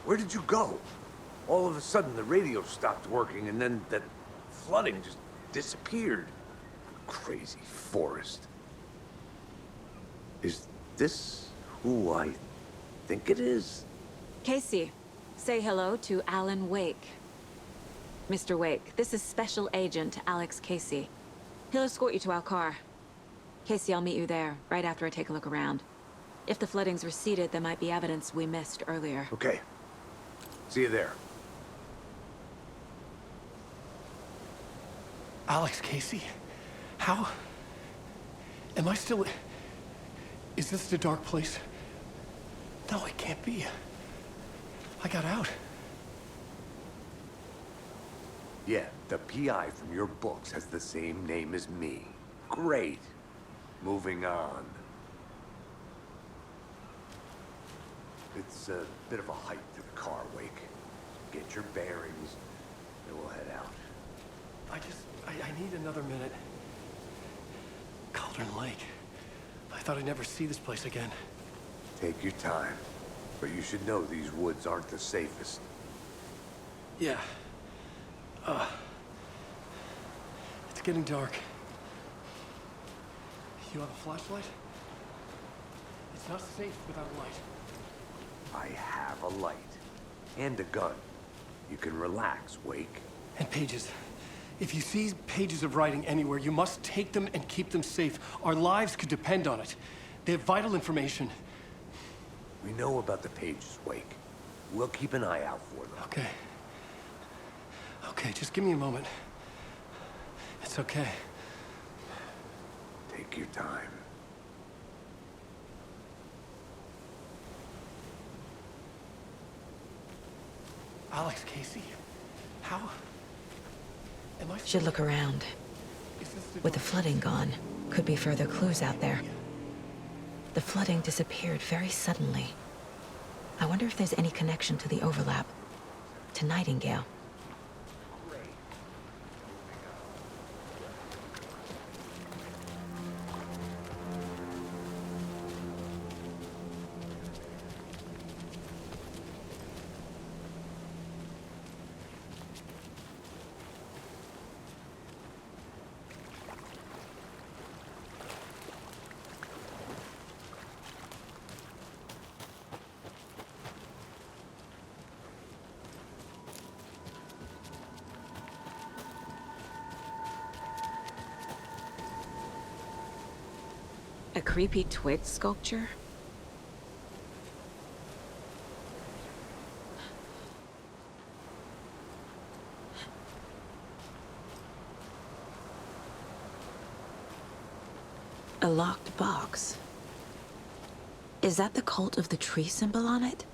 Where did you go? All of a sudden, the radio stopped working, and then that flooding just disappeared. Crazy forest. Is this who I think it is? Casey, say hello to Alan Wake. Mr. Wake, this is Special Agent Alex Casey. He'll escort you to our car. Casey, I'll meet you there, right after I take a look around. If the flooding's receded, there might be evidence we missed earlier. Okay. See you there. Alex Casey? How? Am I still... Is this the dark place? No, it can't be. I got out. Yeah, the PI from your books has the same name as me. Great. Moving on. It's a bit of a hike to the car, Wake. Get your bearings, and we'll head out. I need another minute. Cauldron Lake. I thought I'd never see this place again. Take your time. But you should know these woods aren't the safest. Yeah. It's getting dark. You have a flashlight? It's not safe without a light. I have a light. And a gun. You can relax, Wake. And pages. If you see pages of writing anywhere, you must take them and keep them safe. Our lives could depend on it. They have vital information. We know about the pages, Wake. We'll keep an eye out for them. Okay. Okay, just give me a moment. It's okay. Take your time. Alex Casey? How? Am I... Should look around. With the flooding gone, could be further clues out there. The flooding disappeared very suddenly. I wonder if there's any connection to the overlap. To Nightingale. A creepy twig sculpture? A locked box. Is that the cult of the tree symbol on it?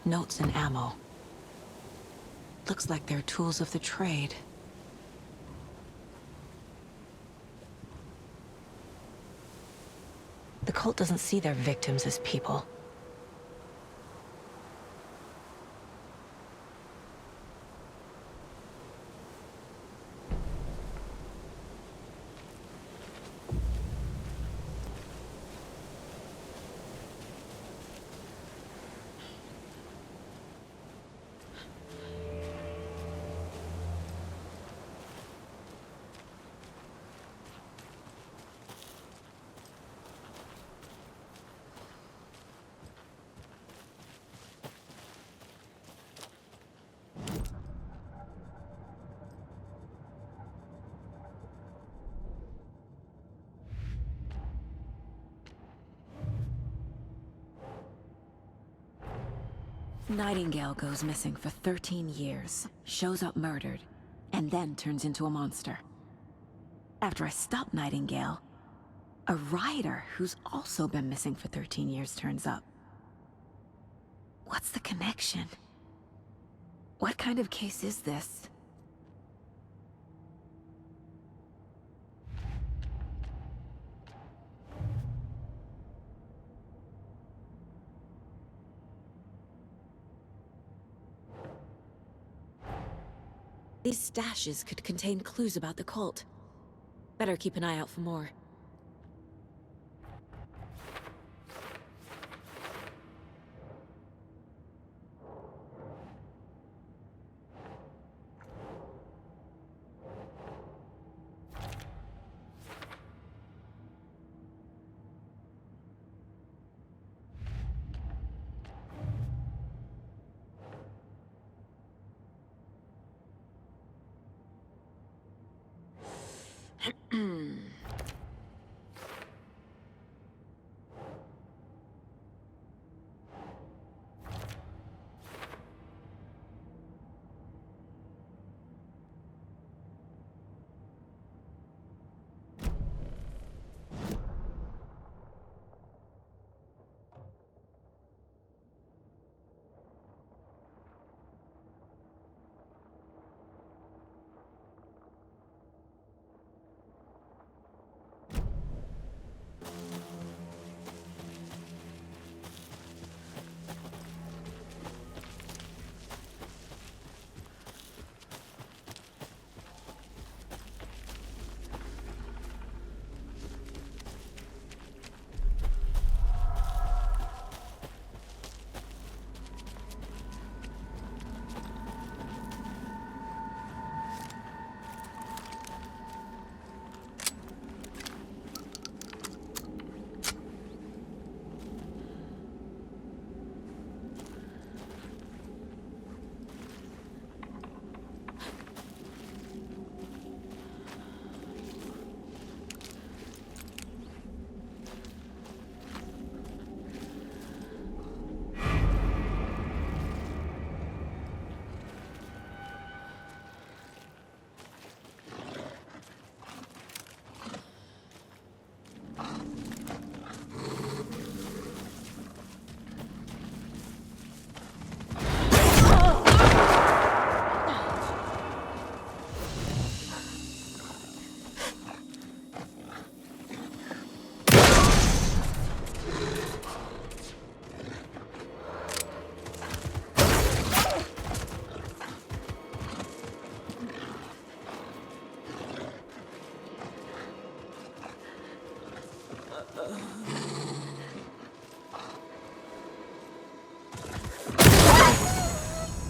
Notes and ammo. Looks like they're tools of the trade. The cult doesn't see their victims as people. Nightingale goes missing for 13 years, shows up murdered, and then turns into a monster. After I stop Nightingale, a rider who's also been missing for 13 years turns up. What's the connection? What kind of case is this? These stashes could contain clues about the cult. Better keep an eye out for more.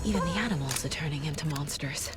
Even the animals are turning into monsters.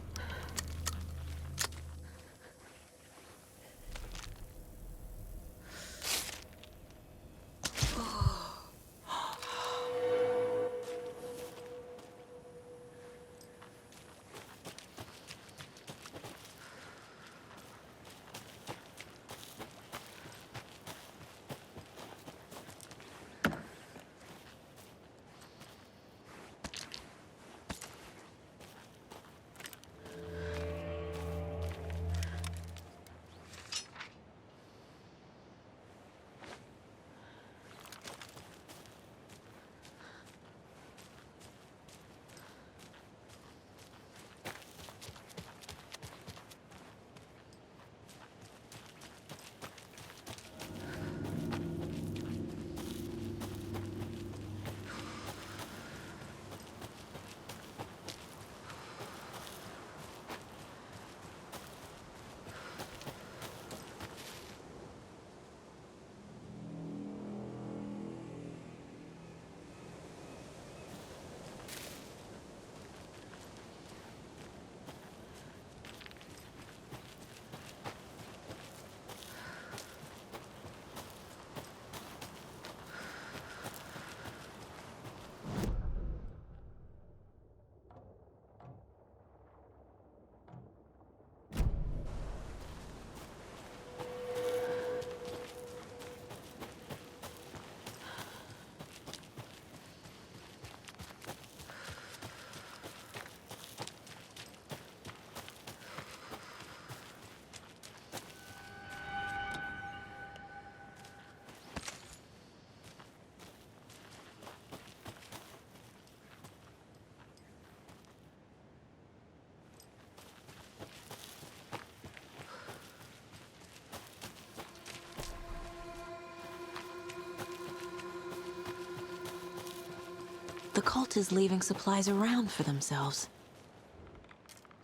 cult is leaving supplies around for themselves.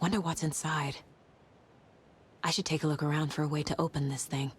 Wonder what's inside. I should take a look around for a way to open this thing.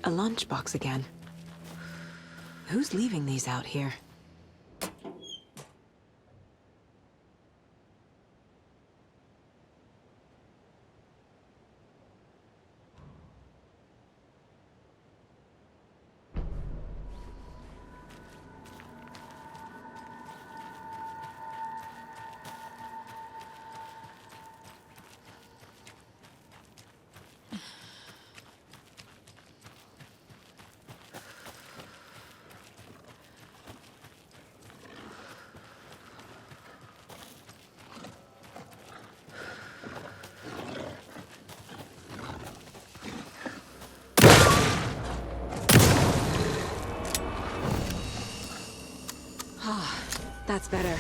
A lunchbox again. Who's leaving these out here? That's better.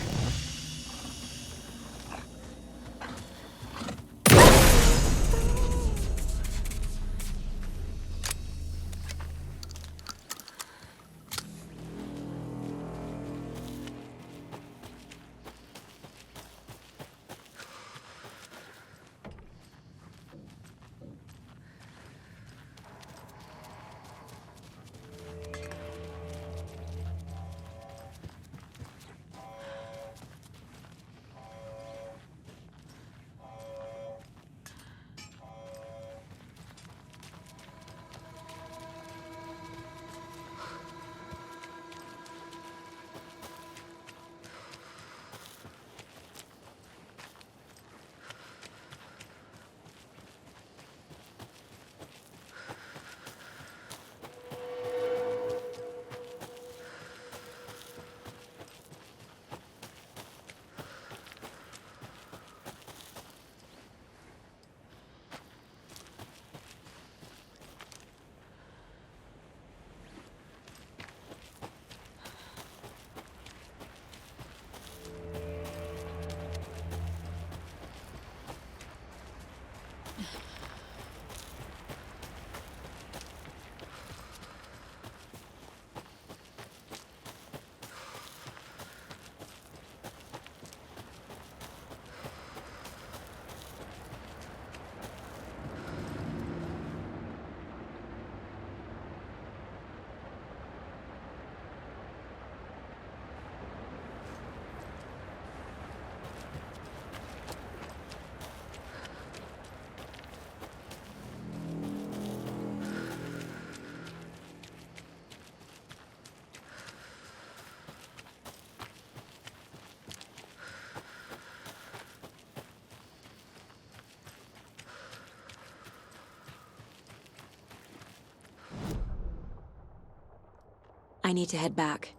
I need to head back.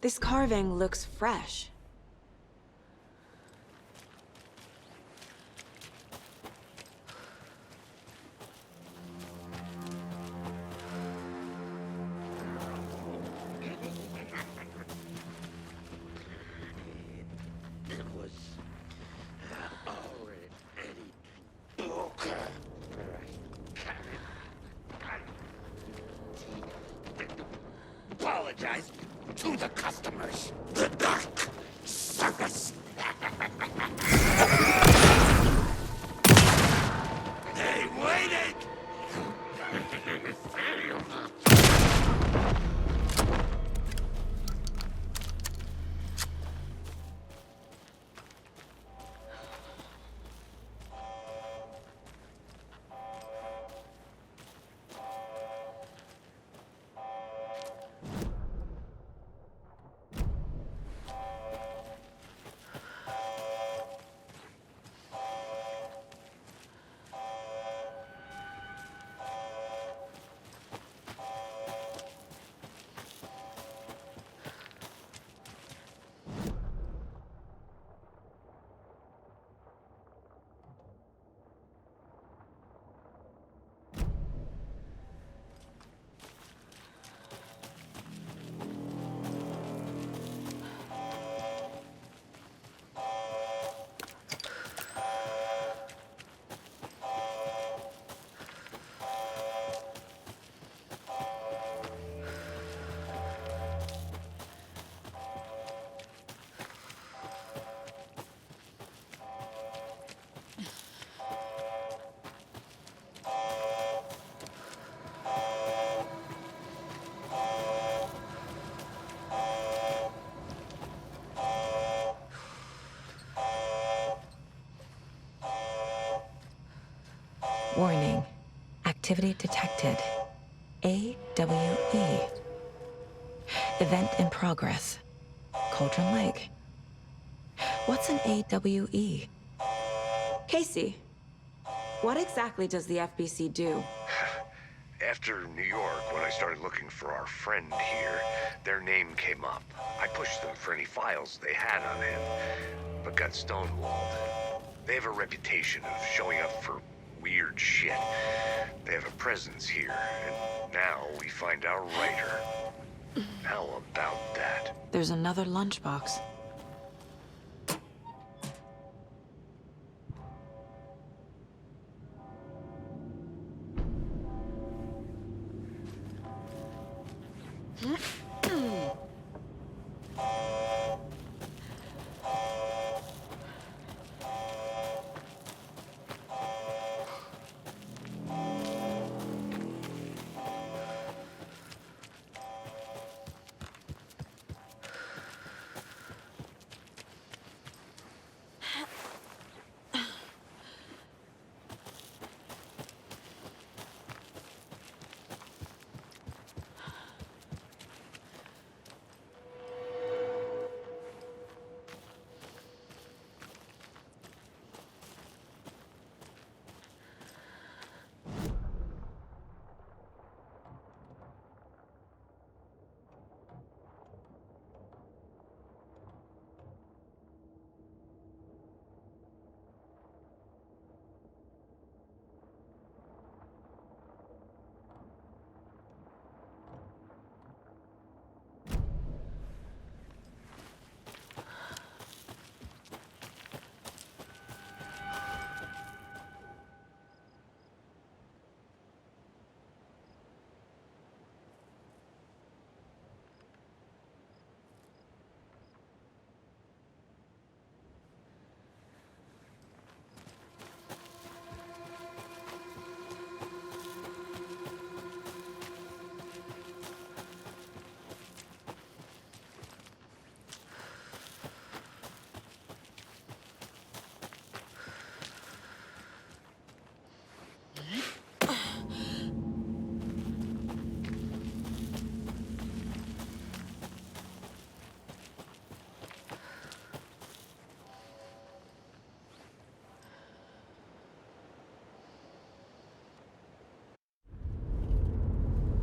This carving looks fresh. Apologize to the customers. The dark circus. They waited. Warning. Activity detected. AWE. Event in progress. Cauldron Lake. What's an AWE? Casey, what exactly does the FBC do? After New York, when I started looking for our friend here, their name came up. I pushed them for any files they had on him, but got stonewalled. They have a reputation of showing up for weird shit. They have a presence here, and now we find our writer. How about that? There's another lunchbox.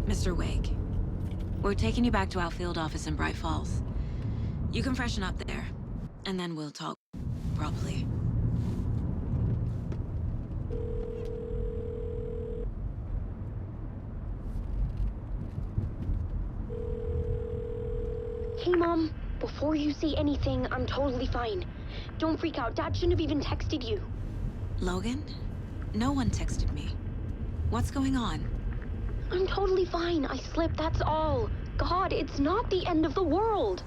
Mr. Wake, we're taking you back to our field office in Bright Falls. You can freshen up there, and then we'll talk properly. Hey, Mom. Before you say anything, I'm totally fine. Don't freak out. Dad shouldn't have even texted you. Logan? No one texted me. What's going on? I'm totally fine. I slipped, that's all. God, it's not the end of the world.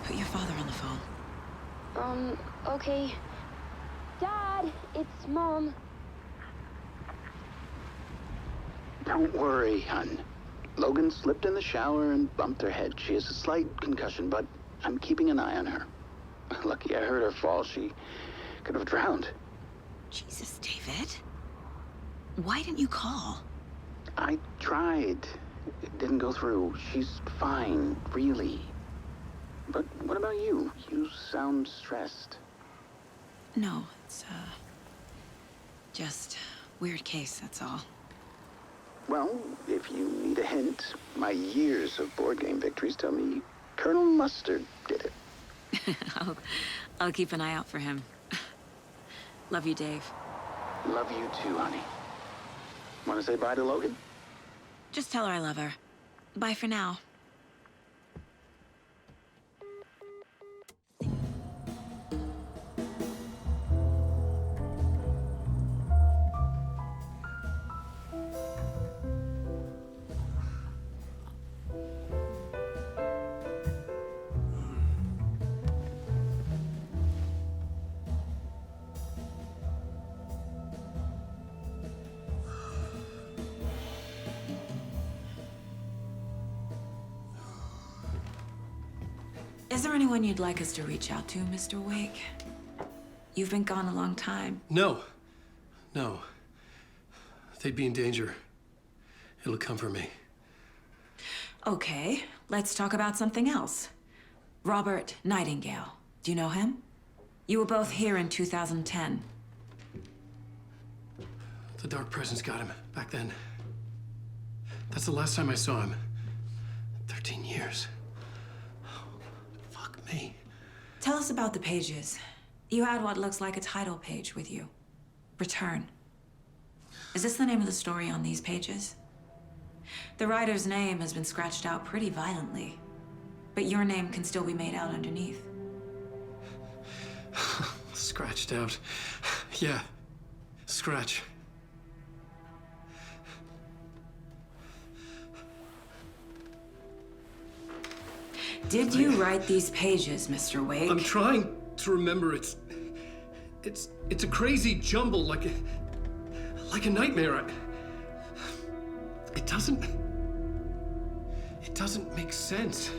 Put your father on the phone. Okay. Dad, it's Mom. Don't worry, hon. Logan slipped in the shower and bumped her head. She has a slight concussion, but I'm keeping an eye on her. Lucky I heard her fall. She could have drowned. Jesus, David. Why didn't you call? I tried. It didn't go through. She's fine, really. But what about you? You sound stressed. No, it's, just weird case, that's all. Well, if you need a hint, my years of board game victories tell me Colonel Mustard did it. I'll keep an eye out for him. Love you, Dave. Love you too, honey. Want to say bye to Logan? Just tell her I love her. Bye for now. Is there anyone you'd like us to reach out to, Mr. Wake? You've been gone a long time. No. No. They'd be in danger. It'll come for me. Okay, let's talk about something else. Robert Nightingale. Do you know him? You were both here in 2010. The Dark Presence got him back then. That's the last time I saw him. 13 years. Fuck me. Tell us about the pages. You had what looks like a title page with you. Return. Is this the name of the story on these pages? The writer's name has been scratched out pretty violently, but your name can still be made out underneath. Scratched out. Yeah. Scratch. Did you write these pages, Mr. Wake? I'm trying to remember. It's a crazy jumble, like a nightmare. It doesn't make sense.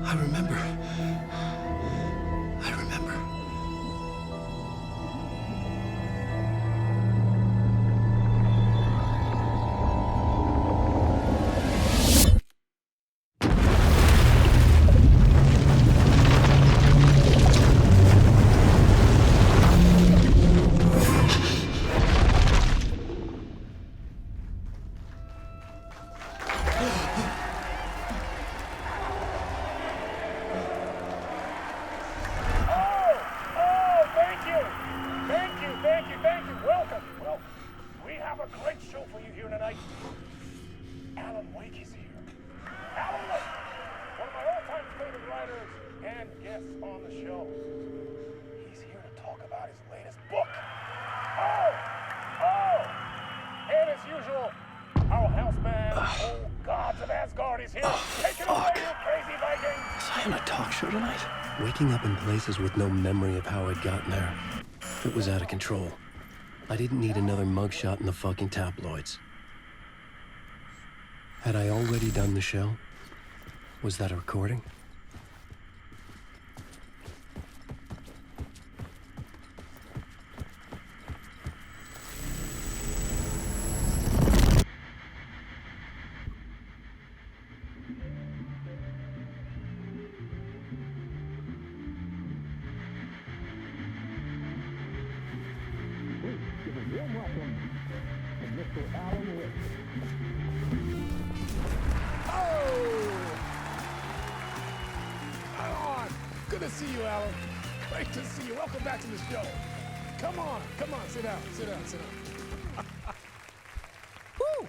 I remember. Thank you. Welcome. Well, we have a great show for you here tonight. Alan Wake is here. Alan Wake, one of my all-time favorite writers and guests on the show. He's here to talk about his latest book. And as usual, our house band, Old Gods of Asgard, is here. Take it away, you crazy Vikings. Was I on a talk show tonight? Waking up in places with no memory of how I'd gotten there. It was out of control. I didn't need another mugshot in the fucking tabloids. Had I already done the show? Was that a recording? Good to see you, Alan. Great to see you. Welcome back to the show. Come on, sit down. Woo!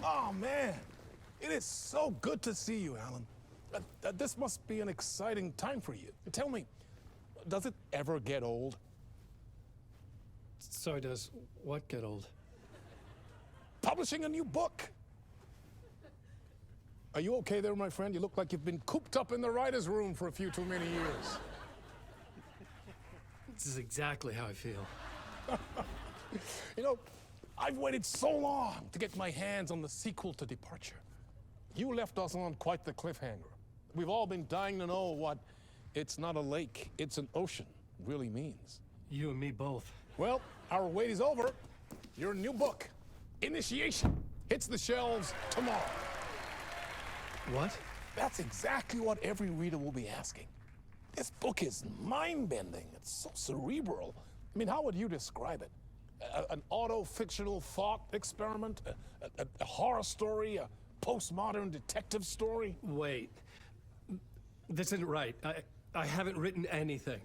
Oh, man. It is so good to see you, Alan. This must be an exciting time for you. Tell me, does it ever get old? Sorry, does what get old? Publishing a new book. Are you okay there, my friend? You look like you've been cooped up in the writer's room for a few too many years. This is exactly how I feel. You know, I've waited so long to get my hands on the sequel to Departure. You left us on quite the cliffhanger. We've all been dying to know what "it's not a lake, it's an ocean" really means. You and me both. Well, our wait is over. Your new book, Initiation, hits the shelves tomorrow. What? That's exactly what every reader will be asking. This book is mind-bending. It's so cerebral. I mean, how would you describe it? An auto-fictional thought experiment? A horror story? A postmodern detective story? Wait. This isn't right. I haven't written anything.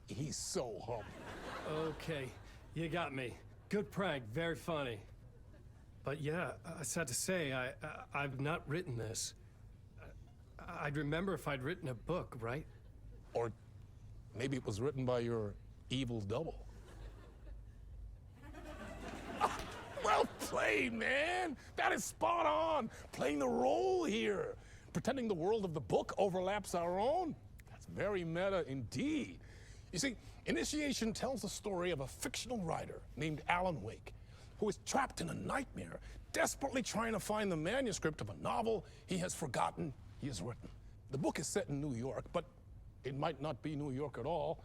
He's so humble. Okay, you got me. Good prank, very funny. But yeah, sad to say, I've not written this. I'd remember if I'd written a book, right? Or maybe it was written by your evil double. Well played, man. That is spot on. Playing the role here. Pretending the world of the book overlaps our own. That's very meta indeed. You see, Initiation tells the story of a fictional writer named Alan Wake, who is trapped in a nightmare, desperately trying to find the manuscript of a novel he has forgotten he has written. The book is set in New York, but it might not be New York at all.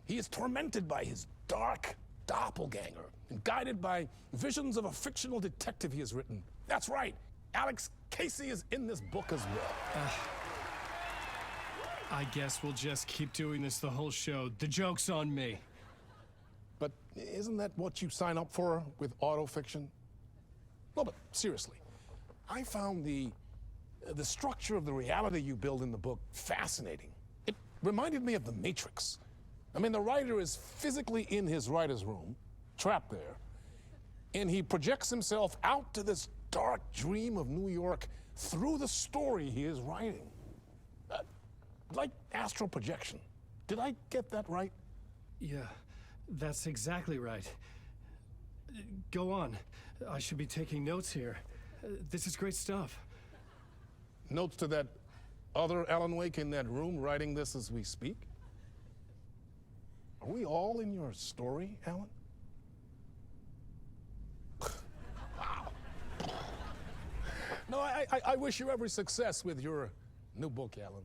He is tormented by his dark doppelganger and guided by visions of a fictional detective he has written. That's right, Alex Casey is in this book as well. I guess we'll just keep doing this the whole show. The joke's on me. But isn't that what you sign up for with autofiction? No, but seriously, I found the structure of the reality you build in the book fascinating. It reminded me of The Matrix. I mean, the writer is physically in his writer's room, trapped there, and he projects himself out to this dark dream of New York through the story he is writing. Like astral projection. Did I get that right? Yeah, that's exactly right. Go on. I should be taking notes here. This is great stuff. Notes to that other Alan Wake in that room writing this as we speak? Are we all in your story, Alan? Wow. No, I wish you every success with your new book, Alan.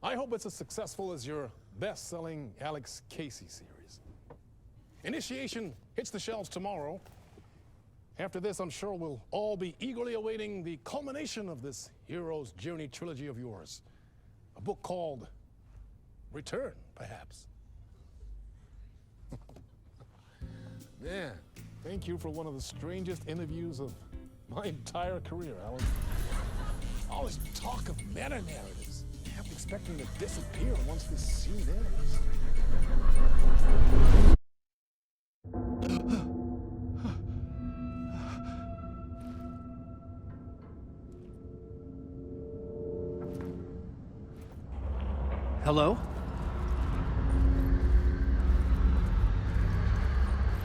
I hope it's as successful as your best-selling Alex Casey series. Initiation hits the shelves tomorrow. After this, I'm sure we'll all be eagerly awaiting the culmination of this hero's journey trilogy of yours. A book called Return, perhaps. Man, thank you for one of the strangest interviews of my entire career, Alan. All this talk of meta-narratives. I kept expecting to disappear once this scene ends. Hello?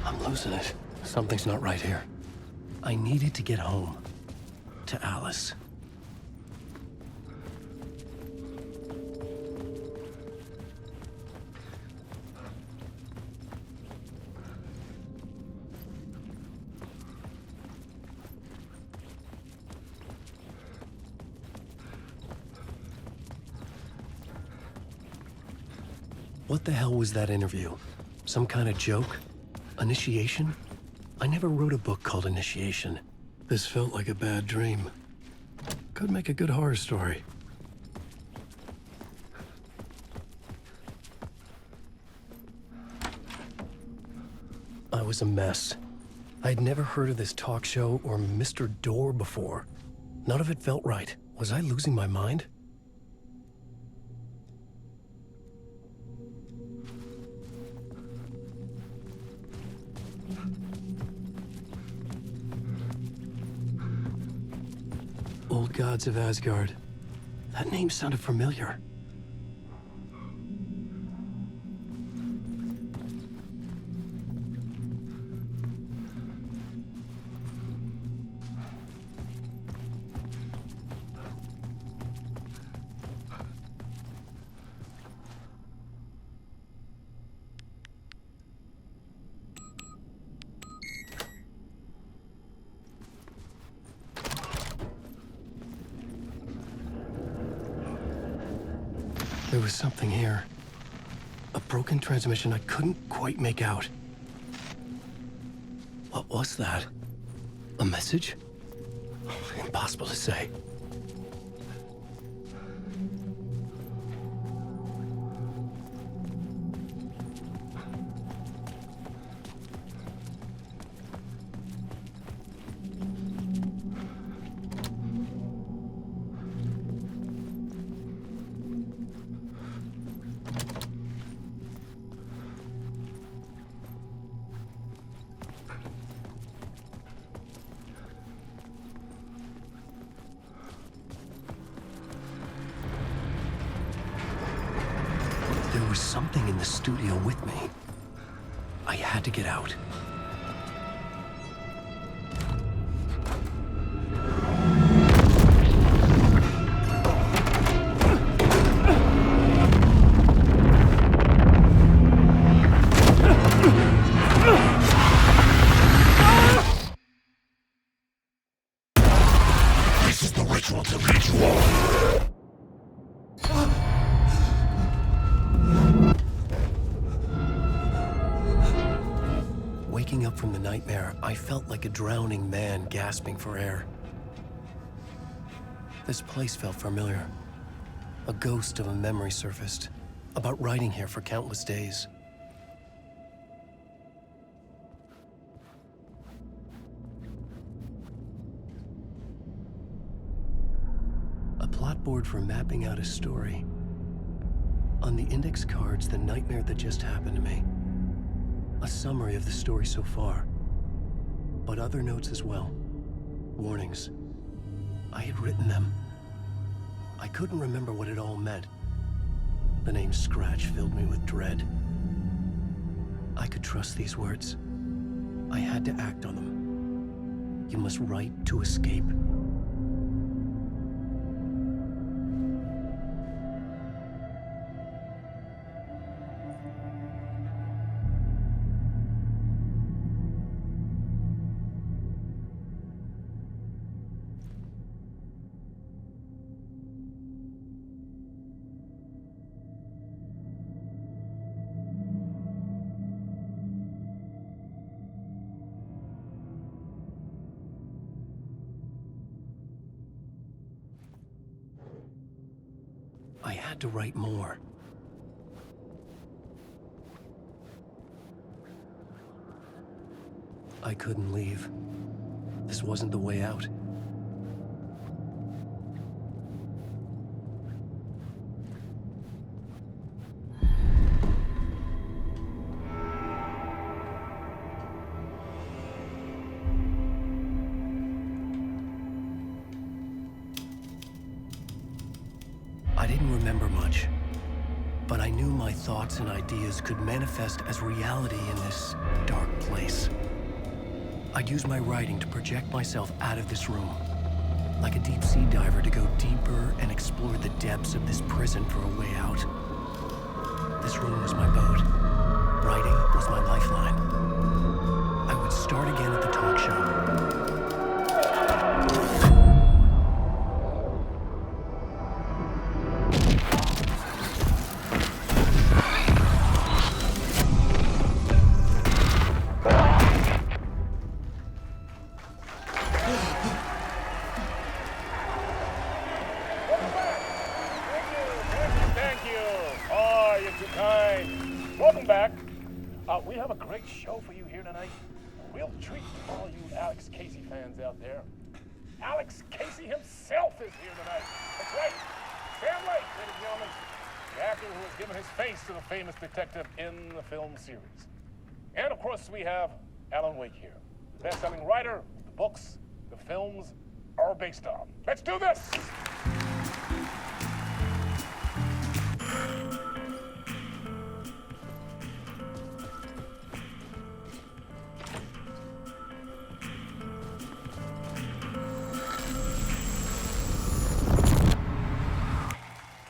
I'm losing it. Something's not right here. I needed to get home. To Alice. What the hell was that interview? Some kind of joke? Initiation? I never wrote a book called Initiation. This felt like a bad dream. Could make a good horror story. I was a mess. I'd never heard of this talk show or Mr. Door before. None of it felt right. Was I losing my mind? Old Gods of Asgard. That name sounded familiar. There was something here. A broken transmission I couldn't quite make out. What was that? A message? Impossible to say. There was something in the studio with me. I had to get out. This is the ritual to lead you all. Waking up from the nightmare, I felt like a drowning man gasping for air. This place felt familiar. A ghost of a memory surfaced, about writing here for countless days. A plot board for mapping out a story. On the index cards, the nightmare that just happened to me. A summary of the story so far, but other notes as well. Warnings. I had written them. I couldn't remember what it all meant. The name Scratch filled me with dread. I could trust these words. I had to act on them. You must write to escape. I had to write more. I couldn't leave. This wasn't the way out. I didn't remember much, but I knew my thoughts and ideas could manifest as reality in this dark place. I'd use my writing to project myself out of this room, like a deep sea diver to go deeper and explore the depths of this prison for a way out. This room was my boat. Writing was my lifeline. I would start again at the talk show. Thank you. Oh, you're too kind. Welcome back. We have a great show for you here tonight. A real treat for all you Alex Casey fans out there. Alex Casey himself is here tonight. That's right. Sam Lake, ladies and gentlemen. The actor who has given his face to the famous detective in the film series. And of course, we have Alan Wake here, the best-selling writer the books the films are based on. Let's do this!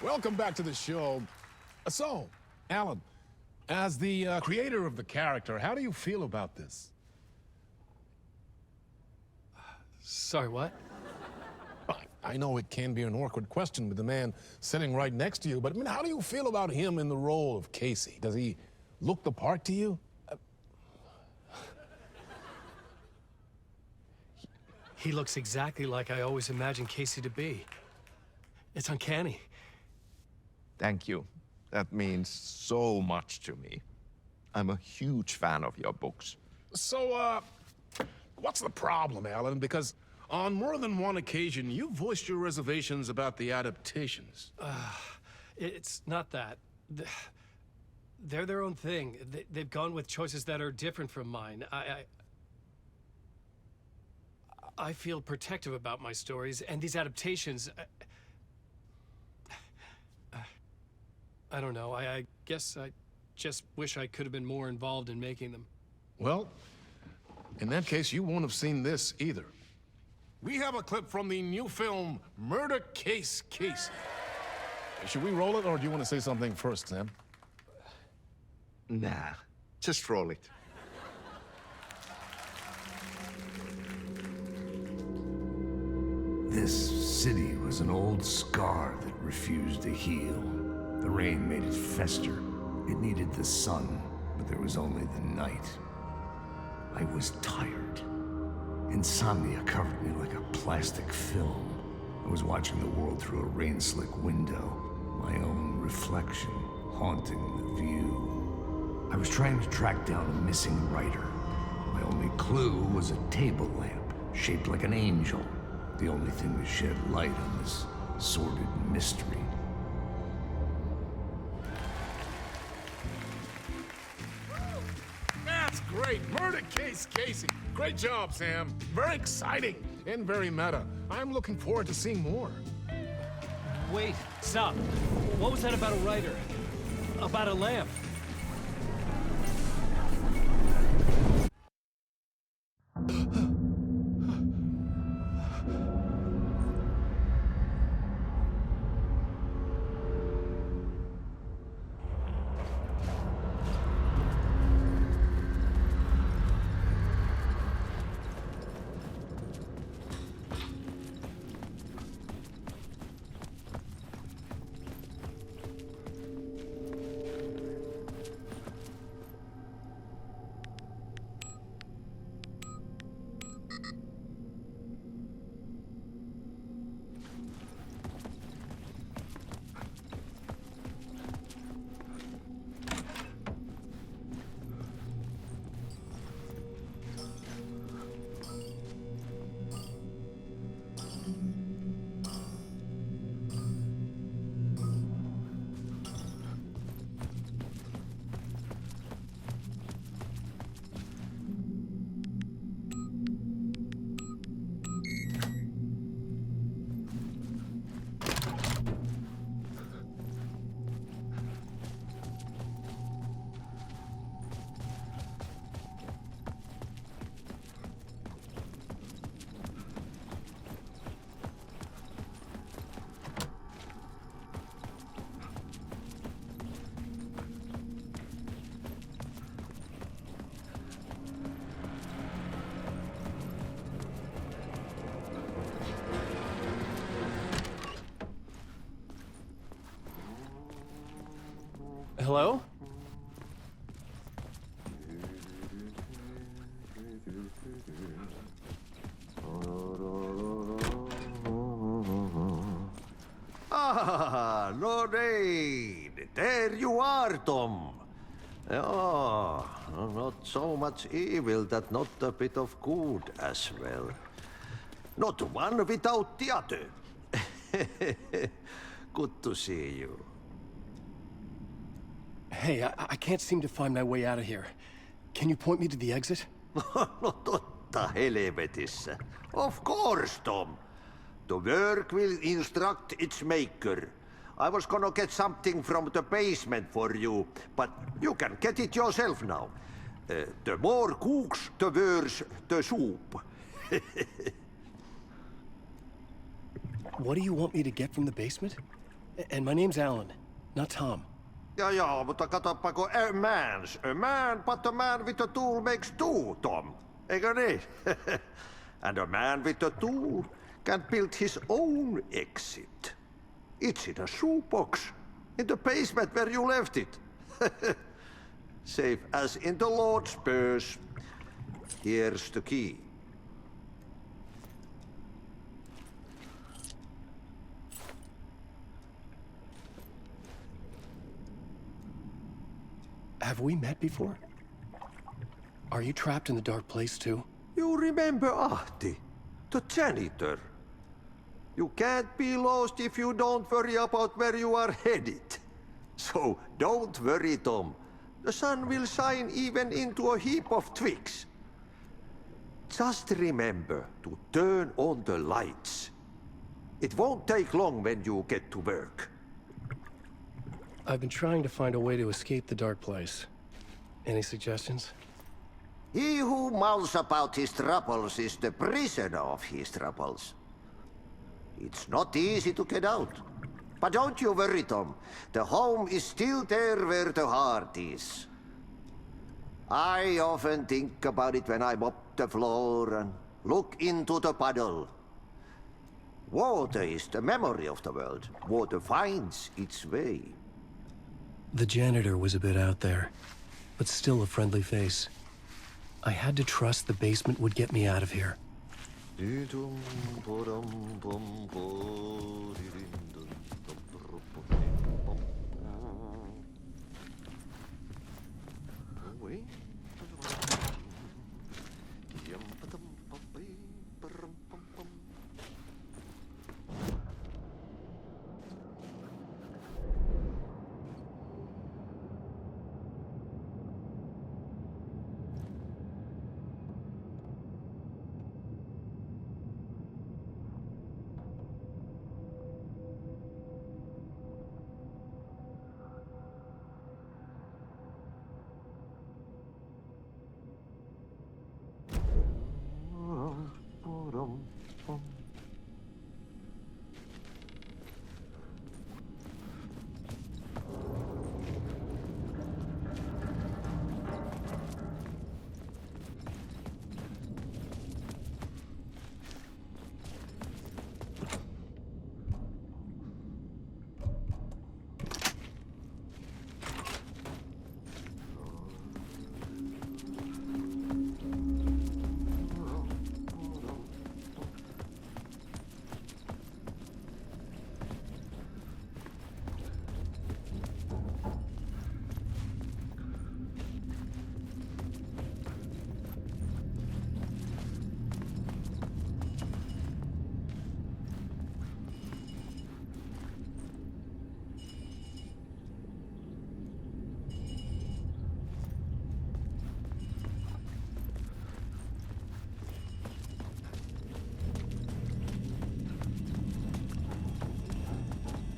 Welcome back to the show. So, Alan, as the creator of the character, how do you feel about this? Sorry, what? I know it can be an awkward question with the man sitting right next to you, but I mean, how do you feel about him in the role of Casey? Does he look the part to you? He looks exactly like I always imagined Casey to be. It's uncanny. Thank you. That means so much to me. I'm a huge fan of your books. So, what's the problem, Alan? Because on more than one occasion, you voiced your reservations about the adaptations. It's not that. They're their own thing. They've gone with choices that are different from mine. I feel protective about my stories, and these adaptations... I don't know. I guess I just wish I could have been more involved in making them. Well, in that case, you won't have seen this either. We have a clip from the new film, Murder Case Casey. Should we roll it, or do you want to say something first, Sam? Nah, just roll it. This city was an old scar that refused to heal. The rain made it fester. It needed the sun, but there was only the night. I was tired. Insomnia covered me like a plastic film. I was watching the world through a rain-slick window, my own reflection haunting the view. I was trying to track down a missing writer. My only clue was a table lamp, shaped like an angel. The only thing to shed light on this sordid mystery. That's great! Murder Case Casey! Great job, Sam. Very exciting and very meta. I'm looking forward to seeing more. Wait, stop. What was that about a writer? About a lamp? Hello? Lorraine! There you are, Tom. Ja, not so much evil that not a bit of good as well. Not one without the other. Good to see you. Hey, I can't seem to find my way out of here. Can you point me to the exit? No totta helvetissä. Of course, Tom. The work will instruct its maker. I was gonna get something from the basement for you, but you can get it yourself now. The more cooks, the worse the soup. What do you want me to get from the basement? And my name's Alan, not Tom. Ja, mutta katsoppa, a man, but a man with a tool makes two, Tom. Eikö niin? And a man with a tool can build his own exit. It's in a shoebox, in the basement where you left it. Safe as in the Lord's purse. Here's the key. Have we met before? Are you trapped in the dark place too? You remember Ahti, the janitor. You can't be lost if you don't worry about where you are headed. So don't worry, Tom. The sun will shine even into a heap of twigs. Just remember to turn on the lights. It won't take long when you get to work. I've been trying to find a way to escape the dark place. Any suggestions? He who mouths about his troubles is the prisoner of his troubles. It's not easy to get out. But don't you worry, Tom. The home is still there where the heart is. I often think about it when I mop the floor and look into the puddle. Water is the memory of the world. Water finds its way. The janitor was a bit out there, but still a friendly face. I had to trust the basement would get me out of here.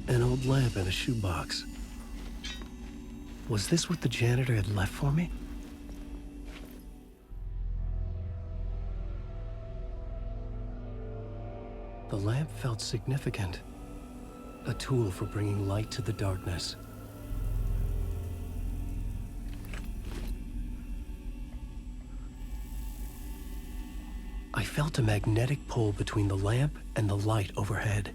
An old lamp in a shoebox. Was this what the janitor had left for me? The lamp felt significant. A tool for bringing light to the darkness. I felt a magnetic pull between the lamp and the light overhead.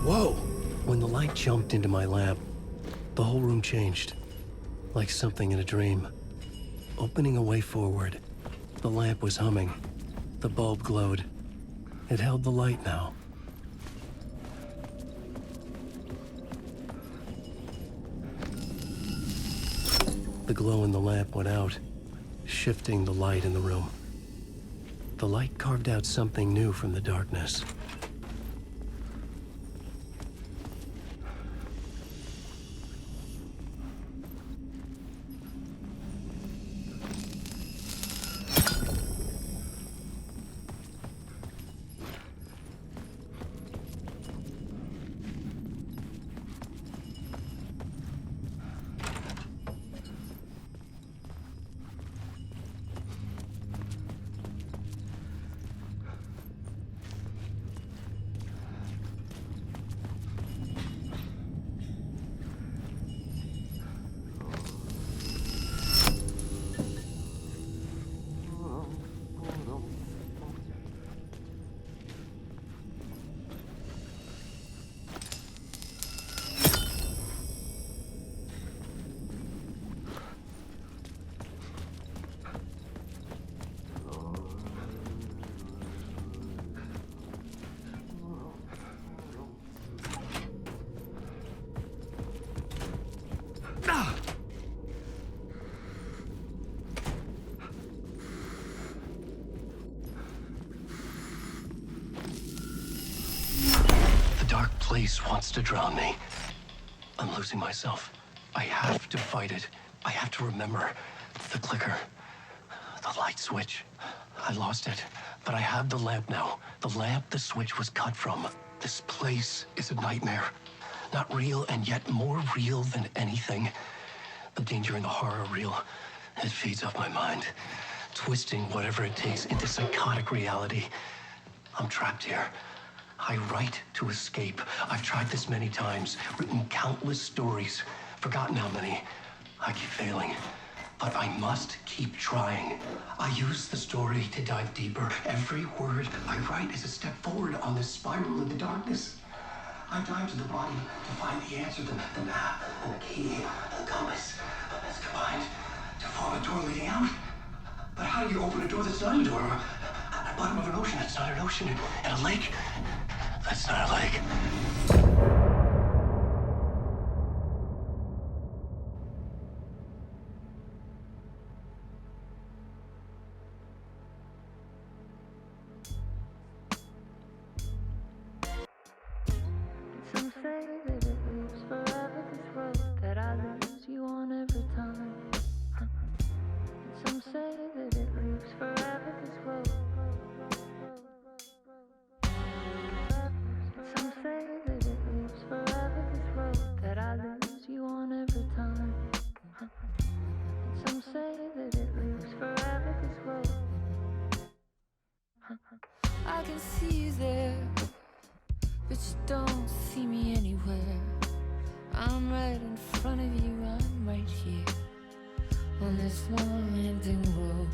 Whoa! When the light jumped into my lamp, the whole room changed. Like something in a dream. Opening a way forward. The lamp was humming. The bulb glowed. It held the light now. The glow in the lamp went out, shifting the light in the room. The light carved out something new from the darkness. The dark place wants to drown me. I'm losing myself. I have to fight it. I have to remember. The clicker. The light switch. I lost it. But I have the lamp now. The lamp the switch was cut from. This place is a nightmare. Not real, and yet more real than anything. The danger and the horror are real. It feeds off my mind, twisting whatever it takes into psychotic reality. I'm trapped here. I write to escape. I've tried this many times, written countless stories, forgotten how many. I keep failing, but I must keep trying. I use the story to dive deeper. Every word I write is a step forward on this spiral in the darkness. I dive to the body to find the answer, the map, and the key, and the compass. It's combined to form a door leading out. But how do you open a door that's not a door? At the bottom of an ocean that's not an ocean, and a lake that's not a lake. Some say that it lives forever, this road that I lose you on every time. Some say that it lives forever, this road. Some say that it lives forever, this road that I lose you on every time. Some say that it lives forever, this road. I can see you there, but you don't see me anywhere. I'm right in front of you, I'm right here on this long winding road.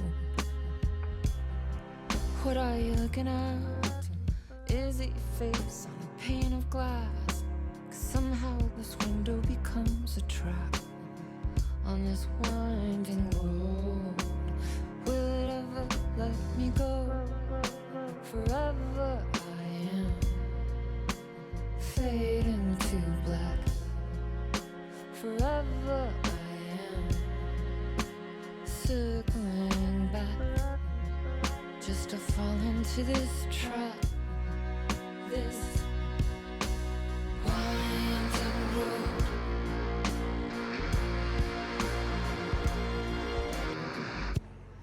What are you looking at? Is it your face on a pane of glass? 'Cause somehow this window becomes a trap on this winding road. Will it ever let me go? Forever I am fading to black. Forever I am circling back, just to fall into this trap. This